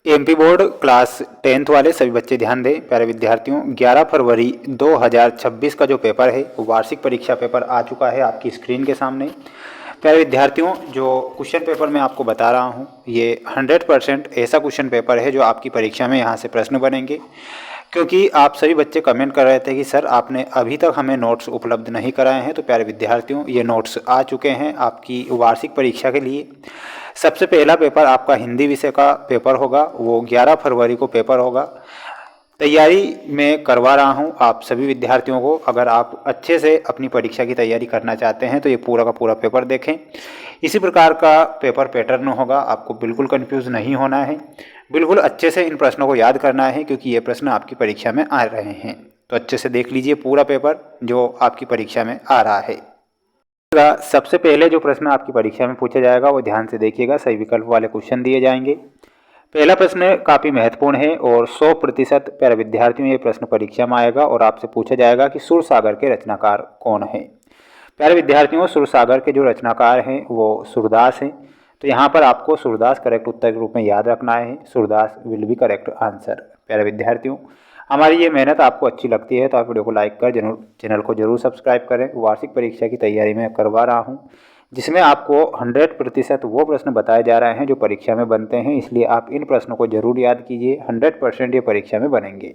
MP board class 10th वाले सभी बच्चे ध्यान दें। प्यारे विद्यार्थियों, 11 फरवरी 2026 का जो पेपर है वो वार्षिक परीक्षा पेपर आ चुका है आपकी स्क्रीन के सामने। प्यारे विद्यार्थियों, जो क्वेश्चन पेपर मैं आपको बता रहा हूँ ये 100% ऐसा क्वेश्चन पेपर है जो आपकी परीक्षा में यहाँ से प्रश्न बनेंगे। क्योंकि आप सभी बच्चे कमेंट कर रहे थे कि सर आपने अभी तक हमें नोट्स उपलब्ध नहीं कराए हैं। तो प्यारे विद्यार्थियों, ये नोट्स आ चुके हैं आपकी वार्षिक परीक्षा के लिए। सबसे पहला पेपर आपका हिंदी विषय का पेपर होगा, वो 11 फरवरी को पेपर होगा। तैयारी मैं करवा रहा हूं आप सभी विद्यार्थियों को। अगर आप अच्छे से अपनी परीक्षा की तैयारी करना चाहते हैं तो ये पूरा का पूरा पेपर देखें। इसी प्रकार का पेपर पैटर्न होगा, आपको बिल्कुल कंफ्यूज नहीं होना है, बिल्कुल अच्छे से इन प्रश्नों को याद करना है क्योंकि ये प्रश्न आपकी परीक्षा में आ रहे हैं। तो अच्छे से देख लीजिए पूरा पेपर जो आपकी परीक्षा में आ रहा है। सबसे पहले जो प्रश्न आपकी परीक्षा में पूछा जाएगा वो ध्यान से देखिएगा, सही विकल्प वाले क्वेश्चन दिए जाएंगे। पहला प्रश्न काफ़ी महत्वपूर्ण है और 100% प्यारे विद्यार्थियों ये प्रश्न परीक्षा में आएगा और आपसे पूछा जाएगा कि सूरसागर के रचनाकार कौन है। प्यारे विद्यार्थियों, सूरसागर के जो रचनाकार हैं वो सूरदास हैं। तो यहाँ पर आपको सूरदास करेक्ट उत्तर के रूप में याद रखना है। Surdas will be correct answer. प्यारे विद्यार्थियों, हमारी ये मेहनत आपको अच्छी लगती है तो आप वीडियो को लाइक कर चैनल को जरूर सब्सक्राइब करें। वार्षिक परीक्षा की तैयारी मैं करवा रहा हूँ जिसमें आपको 100% वो प्रश्न बताए जा रहे हैं जो परीक्षा में बनते हैं, इसलिए आप इन प्रश्नों को जरूर याद कीजिए। 100% ये परीक्षा में बनेंगे।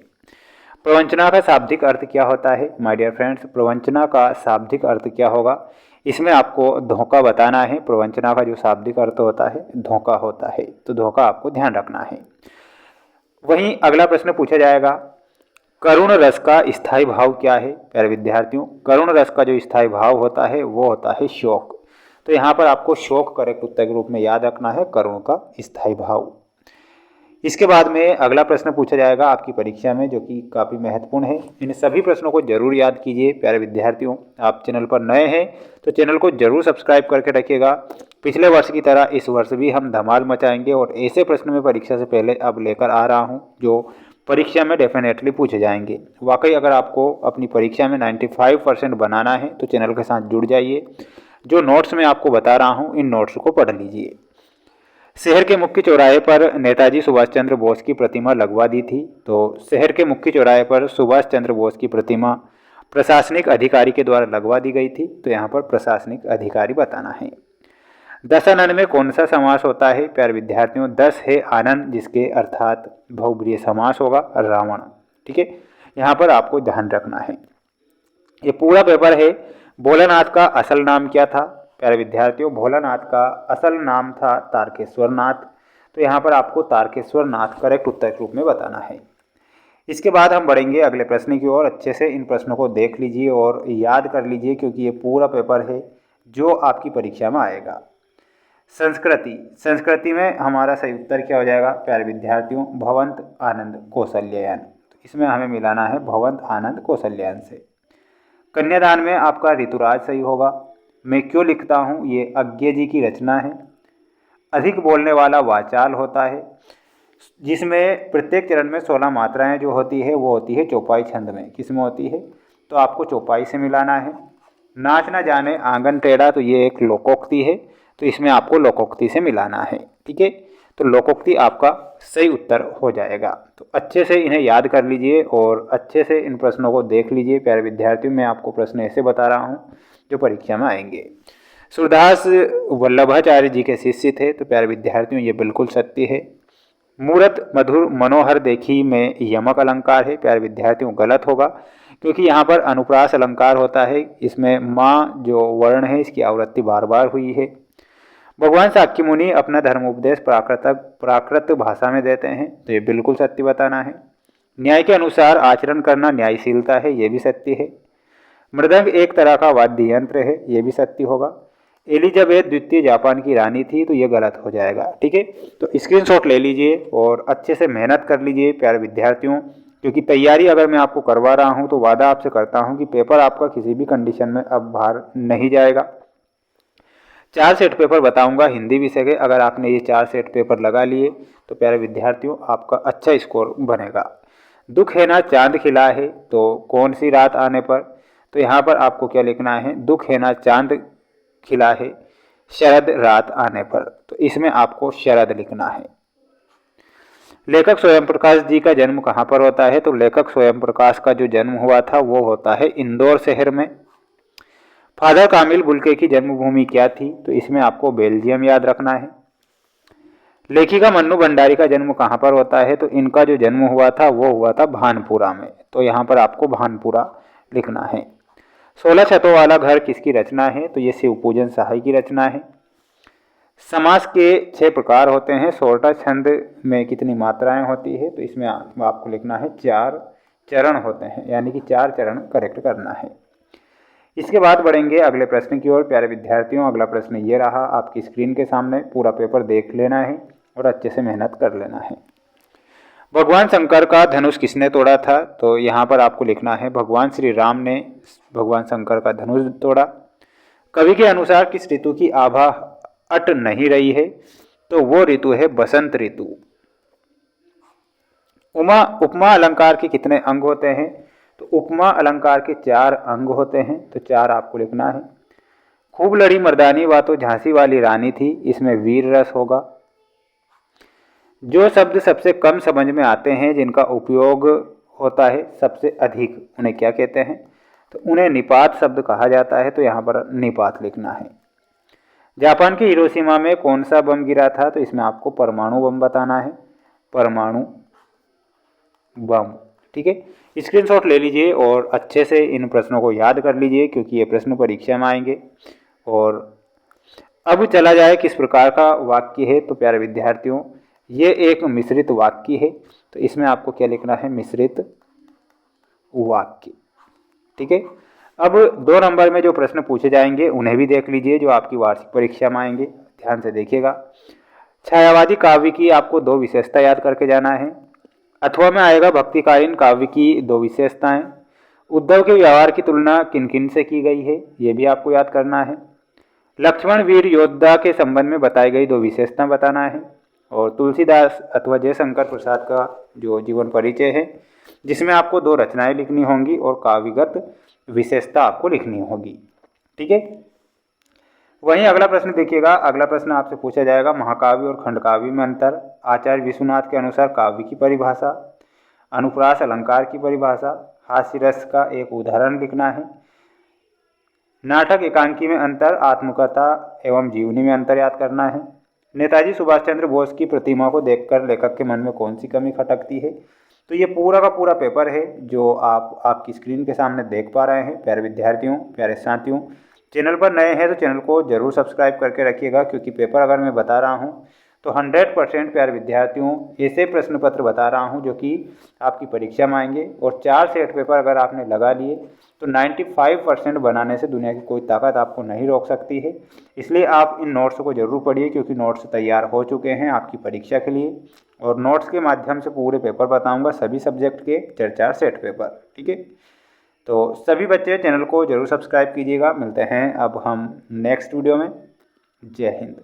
प्रवंचना का शाब्दिक अर्थ क्या होता है माय डियर फ्रेंड्स? प्रवंचना का शाब्दिक अर्थ क्या होगा, इसमें आपको धोखा बताना है। प्रवंचना का जो शाब्दिक अर्थ होता है धोखा होता है, तो धोखा आपको ध्यान रखना है। वहीं अगला प्रश्न पूछा जाएगा, करुण रस का स्थायी भाव क्या है? प्यारे विद्यार्थियों, करुण रस का जो स्थायी भाव होता है वो होता है शोक। तो यहाँ पर आपको शोक करेक्ट उत्तर के रूप में याद रखना है, करुण का स्थायी भाव। इसके बाद में अगला प्रश्न पूछा जाएगा आपकी परीक्षा में जो कि काफ़ी महत्वपूर्ण है। इन सभी प्रश्नों को जरूर याद कीजिए। प्यारे विद्यार्थियों, आप चैनल पर नए हैं तो चैनल को जरूर सब्सक्राइब करके रखिएगा। पिछले वर्ष की तरह इस वर्ष भी हम धमाल मचाएंगे और ऐसे प्रश्न में परीक्षा से पहले अब लेकर आ रहा हूँ जो परीक्षा में डेफिनेटली पूछे जाएंगे। वाकई अगर आपको अपनी परीक्षा में 95% बनाना है तो चैनल के साथ जुड़ जाइए। जो नोट्स मैं आपको बता रहा हूँ इन नोट्स को पढ़ लीजिए। शहर के मुख्य चौराहे पर नेताजी सुभाष चंद्र बोस की प्रतिमा लगवा दी थी। तो शहर के मुख्य चौराहे पर सुभाष चंद्र बोस की प्रतिमा प्रशासनिक अधिकारी के द्वारा लगवा दी गई थी। तो यहाँ पर प्रशासनिक अधिकारी बताना है। दशानन में कौन सा समास होता है? प्यारे विद्यार्थियों, 10 है आनंद जिसके अर्थात बहुब्रीहि समास होगा रावण। ठीक है, यहाँ पर आपको ध्यान रखना है। ये पूरा पेपर है। भोलानाथ का असल नाम क्या था? प्यारे विद्यार्थियों, भोलानाथ का असल नाम था तारकेश्वर नाथ। तो यहाँ पर आपको तारकेश्वर नाथ करेक्ट उत्तर के रूप में बताना है। इसके बाद हम बढ़ेंगे अगले प्रश्न की ओर। अच्छे से इन प्रश्नों को देख लीजिए और याद कर लीजिए क्योंकि ये पूरा पेपर है जो आपकी परीक्षा में आएगा। संस्कृति, संस्कृति में हमारा सही उत्तर क्या हो जाएगा? प्यारे विद्यार्थियों, भवंत आनंद कौशल्यायन। तो इसमें हमें मिलाना है भवंत आनंद कौशल्यायन से। कन्यादान में आपका ऋतुराज सही होगा। मैं क्यों लिखता हूँ, ये अज्ञे जी की रचना है। अधिक बोलने वाला वाचाल होता है जिसमें प्रत्येक चरण में 16 मात्राएं जो होती है वो होती है चौपाई छंद में। किस में होती है? तो आपको चौपाई से मिलाना है। नाच ना जाने आंगन टेढ़ा, तो ये एक लोकोक्ति है, तो इसमें आपको लोकोक्ति से मिलाना है। ठीक है, तो लोकोक्ति आपका सही उत्तर हो जाएगा। तो अच्छे से इन्हें याद कर लीजिए और अच्छे से इन प्रश्नों को देख लीजिए। प्यारे विद्यार्थियों, मैं आपको प्रश्न ऐसे बता रहा हूँ जो परीक्षा में आएंगे। सूरदास वल्लभाचार्य जी के शिष्य थे। तो प्यारे विद्यार्थियों, ये बिल्कुल सत्य है। मूरत मधुर मनोहर देखी में यमक अलंकार है। प्यारे विद्यार्थियों, गलत होगा क्योंकि यहाँ पर अनुप्रास अलंकार होता है। इसमें माँ जो वर्ण है इसकी आवृत्ति बार बार हुई है। भगवान साक्य मुनि अपना धर्मोपदेश प्राकृत भाषा में देते हैं। तो ये बिल्कुल सत्य बताना है। न्याय के अनुसार आचरण करना न्यायशीलता है, ये भी सत्य है। मृदंग एक तरह का वाद्य यंत्र है, ये भी सत्य होगा। एलिजाबेथ द्वितीय जापान की रानी थी, तो ये गलत हो जाएगा। ठीक है, तो स्क्रीनशॉट ले लीजिए और अच्छे से मेहनत कर लीजिए प्यारे विद्यार्थियों, क्योंकि तैयारी अगर मैं आपको करवा रहा हूँ तो वादा आपसे करता हूँ कि पेपर आपका किसी भी कंडीशन में अब बाहर नहीं जाएगा। 4 सेट पेपर बताऊंगा हिंदी विषय के। अगर आपने ये 4 सेट पेपर लगा लिए तो प्यारे विद्यार्थियों आपका अच्छा स्कोर बनेगा। दुख है ना चांद खिला है, तो कौन सी रात आने पर? तो यहाँ पर आपको क्या लिखना है? दुख है ना चांद खिला है शरद रात आने पर। तो इसमें आपको शरद लिखना है। लेखक स्वयं प्रकाश जी का जन्म कहाँ पर होता है? तो लेखक स्वयं प्रकाश का जो जन्म हुआ था वो होता है इंदौर शहर में। फादर कामिल बुल्के की जन्मभूमि क्या थी? तो इसमें आपको बेल्जियम याद रखना है। लेखिका मन्नू भंडारी का जन्म कहाँ पर होता है? तो इनका जो जन्म हुआ था वो हुआ था भानपुरा में, तो यहाँ पर आपको भानपुरा लिखना है। 16 छतों वाला घर किसकी रचना है? तो ये शिवपूजन सहाय की रचना है। समास के 6 प्रकार होते हैं। सोरठा छंद में कितनी मात्राएं होती है? तो इसमें आपको लिखना है 4 चरण होते हैं, यानी कि 4 चरण करेक्ट करना है। इसके बाद बढ़ेंगे अगले प्रश्न की ओर। प्यारे विद्यार्थियों, अगला प्रश्न ये रहा आपकी स्क्रीन के सामने। पूरा पेपर देख लेना है और अच्छे से मेहनत कर लेना है। भगवान शंकर का धनुष किसने तोड़ा था? तो यहाँ पर आपको लिखना है भगवान श्री राम ने भगवान शंकर का धनुष तोड़ा। कवि के अनुसार किस ऋतु की आभा अट नहीं रही है? तो वो ऋतु है बसंत ऋतु। उपमा अलंकार के कितने अंग होते हैं? तो उपमा अलंकार के 4 अंग होते हैं, तो 4 आपको लिखना है। खूब लड़ी मर्दानी वा तो झांसी वाली रानी थी, इसमें वीर रस होगा। जो शब्द सबसे कम समझ में आते हैं, जिनका उपयोग होता है सबसे अधिक, उन्हें क्या कहते हैं? तो उन्हें निपात शब्द कहा जाता है, तो यहाँ पर निपात लिखना है। जापान के हिरोशिमा में कौन सा बम गिरा था? तो इसमें आपको परमाणु बम बताना है, परमाणु बम। ठीक है, स्क्रीनशॉट ले लीजिए और अच्छे से इन प्रश्नों को याद कर लीजिए, क्योंकि ये प्रश्न परीक्षा में आएंगे। और अब चला जाए किस प्रकार का वाक्य है? तो प्यारे विद्यार्थियों, ये एक मिश्रित वाक्य है, तो इसमें आपको क्या लिखना है? मिश्रित वाक्य। ठीक है, अब 2 नंबर में जो प्रश्न पूछे जाएंगे उन्हें भी देख लीजिए, जो आपकी वार्षिक परीक्षा में आएंगे। ध्यान से देखिएगा। छायावादी काव्य की आपको 2 विशेषता याद करके जाना है। अथवा में आएगा भक्तिकालीन काव्य की 2 विशेषताएं। उद्धव के व्यवहार की तुलना किन किन से की गई है, ये भी आपको याद करना है। लक्ष्मण वीर योद्धा के संबंध में बताई गई 2 विशेषता बताना है। और तुलसीदास अथवा जयशंकर प्रसाद का जो जीवन परिचय है, जिसमें आपको 2 रचनाएं लिखनी होंगी और काव्यगत विशेषता आपको लिखनी होगी। ठीक है, वहीं अगला प्रश्न देखिएगा। अगला प्रश्न आपसे पूछा जाएगा महाकाव्य और खंडकाव्य में अंतर। आचार्य विश्वनाथ के अनुसार काव्य की परिभाषा, अनुप्रास अलंकार की परिभाषा, हास्य रस का एक उदाहरण लिखना है। नाटक एकांकी में अंतर, आत्मकथा एवं जीवनी में अंतर याद करना है। नेताजी सुभाष चंद्र बोस की प्रतिमा को देखकर लेखक के मन में कौन सी कमी खटकती है? तो ये पूरा का पूरा पेपर है जो आपकी स्क्रीन के सामने देख पा रहे हैं। प्यारे विद्यार्थियों, प्यारे साथियों, चैनल पर नए हैं तो चैनल को जरूर सब्सक्राइब करके रखिएगा, क्योंकि पेपर अगर मैं बता रहा हूँ तो 100% प्यारे विद्यार्थियों ऐसे प्रश्न पत्र बता रहा हूँ जो कि आपकी परीक्षा में आएंगे। और 4 सेट पेपर अगर आपने लगा लिए तो 95% बनाने से दुनिया की कोई ताकत आपको नहीं रोक सकती है। इसलिए आप इन नोट्स को जरूर पढ़िए, क्योंकि नोट्स तैयार हो चुके हैं आपकी परीक्षा के लिए। और नोट्स के माध्यम से पूरे पेपर बताऊँगा, सभी सब्जेक्ट के 4 सेट पेपर। ठीक है, तो सभी बच्चे चैनल को जरूर सब्सक्राइब कीजिएगा। मिलते हैं अब हम नेक्स्ट वीडियो में। जय हिंद।